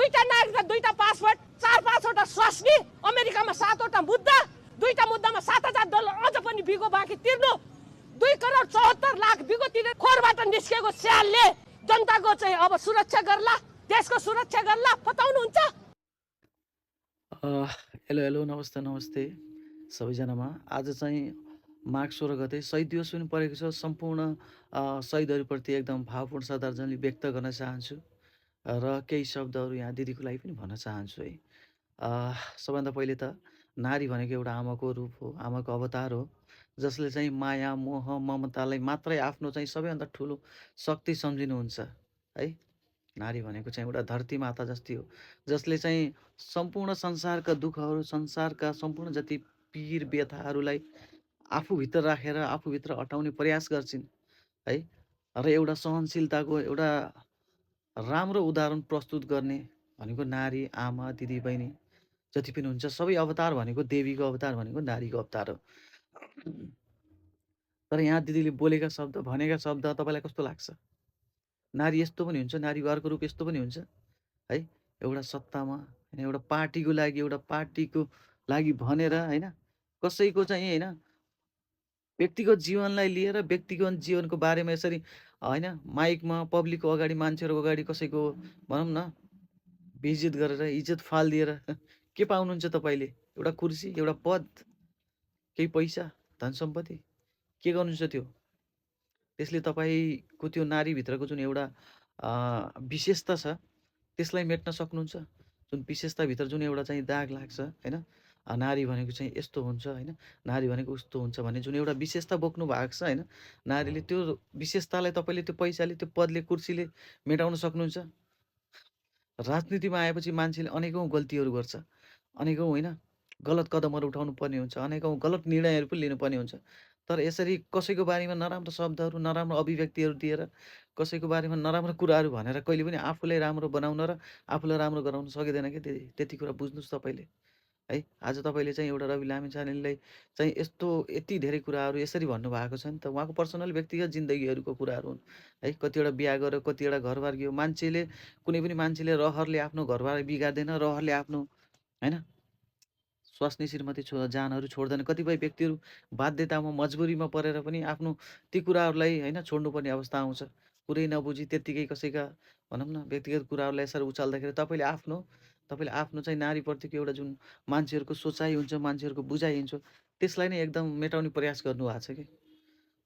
दुईटा नागरिकता, दुईटा पासपोर्ट, 4-5वटा स्वास्नी, अमेरिकामा 7वटा मुद्दा, दुईटा मुद्दामा 7,000 डलर अझ पनि बिगो बाँकी तिर्नु, 2,74,00,000 बिगो तिर्ने खोरबाट निस्केको स्यालले जनताको चाहिँ अब सुरक्षा गर्ला, देशको सुरक्षा गर्ला, बताउनुहुन्छ? हेलो हेलो नमस्ते नमस्ते सबैजनामा। आज चाहिँ माघ 16 गते शहीद दिवस पनि परेको छ। सम्पूर्ण शहीदहरूप्रति एकदम भावपूर्ण श्रद्धाञ्जली व्यक्त गर्न चाहन्छु र केही शब्दहरू यहाँ दिदीको लागि पनि भन्न चाहन्छु है। सबभन्दा पहिले त नारी भनेको एउटा आमाको रूप हो, आमाको अवतार हो, जसले चाहिँ माया मोह ममतालाई मात्रै आफ्नो चाहिँ सबैभन्दा ठुलो शक्ति सम्झिनुहुन्छ है। नारी भनेको चाहिँ एउटा धरती माता जस्तै हो, जसले चाहिँ सम्पूर्ण संसारका दुःखहरू, संसारका सम्पूर्ण जति पीर व्यथाहरूलाई आफूभित्र राखेर आफूभित्र अटाउने प्रयास गर्छिन् है। र एउटा सहनशीलताको एउटा राम्रो उदाहरण प्रस्तुत गर्ने भनेको नारी, आमा, दिदी, बहिनी जति पनि हुन्छ, सबै अवतार भनेको देवीको अवतार भनेको नारीको अवतार हो। तर यहाँ दिदीले बोलेका शब्द, भनेका शब्द तपाईँलाई कस्तो लाग्छ? नारी यस्तो पनि हुन्छ, नारीको अर्को रूप यस्तो पनि हुन्छ है। एउटा सत्तामा होइन, एउटा पार्टीको लागि भनेर होइन, कसैको चाहिँ होइन व्यक्तिगत जीवनलाई लिएर व्यक्तिगत जीवनको बारेमा यसरी होइन माइकमा पब्लिकको अगाडि, मान्छेहरूको अगाडि कसैको भनौँ न बेइज्जत गरेर, इज्जत फालिदिएर के पाउनुहुन्छ तपाईँले? एउटा कुर्सी, एउटा पद, केही पैसा, धन सम्पत्ति, के गर्नुहुन्छ त्यो? त्यसले तपाईँको त्यो नारीभित्रको जुन एउटा विशेषता छ त्यसलाई मेट्न सक्नुहुन्छ? जुन विशेषताभित्र जुन एउटा चाहिँ दाग लाग्छ होइन, नारी भनेको चाहिँ यस्तो हुन्छ होइन, नारी भनेको उस्तो हुन्छ भन्ने जुन एउटा विशेषता बोक्नु भएको छ होइन, नारीले त्यो विशेषतालाई तपाईँले त्यो पैसाले, त्यो पदले, कुर्सीले मेटाउन सक्नुहुन्छ? राजनीतिमा आएपछि मान्छेले अनेकौँ गल्तीहरू गर्छ, अनेकौँ होइन गलत कदमहरू उठाउनु पर्ने हुन्छ, अनेकौँ गलत निर्णयहरू पनि लिनुपर्ने हुन्छ। तर यसरी कसैको बारेमा नराम्रो शब्दहरू, नराम्रो अभिव्यक्तिहरू दिएर, कसैको बारेमा नराम्रो कुराहरू भनेर कहिले पनि आफूलाई राम्रो बनाउन र आफूलाई राम्रो गराउन सकिँदैन क्या दिदी। त्यति कुरा बुझ्नुहोस् तपाईँले है। आज तपाईँले चाहिँ एउटा रवि लामिछानेलाई चाहिँ यति धेरै कुराहरू यसरी भन्नुभएको छ नि त, उहाँको पर्सनल व्यक्तिगत जिन्दगीहरूको कुराहरू हुन् है। कतिवटा बिहा गरेर कतिवटा घरबार गयो मान्छेले, कुनै पनि मान्छेले रहरले आफ्नो घरबार बिगार्दैन, रहरले आफ्नो होइन स्वास्नी श्रीमती जानहरू छोड्दैन। कतिपय व्यक्तिहरू बाध्यतामा, मजबुरीमा परेर पनि आफ्नो ती कुराहरूलाई होइन छोड्नुपर्ने अवस्था आउँछ। कुरै नबुझी त्यत्तिकै कसैका भनौँ न व्यक्तिगत कुराहरूलाई यसरी उचाल्दाखेरि तपाईँले आफ्नो चाहिँ नारीप्रतिको एउटा जुन मान्छेहरूको सोचाइ हुन्छ, मान्छेहरूको बुझाइ हुन्छ, त्यसलाई नै एकदम मेटाउने प्रयास गर्नुभएको छ कि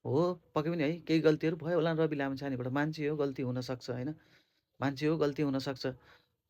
हो। पक्कै पनि है केही गल्तीहरू भयो होला रवि लामिछानेबाट, मान्छे हो, गल्ती हुनसक्छ होइन, मान्छे हो, गल्ती हुनसक्छ।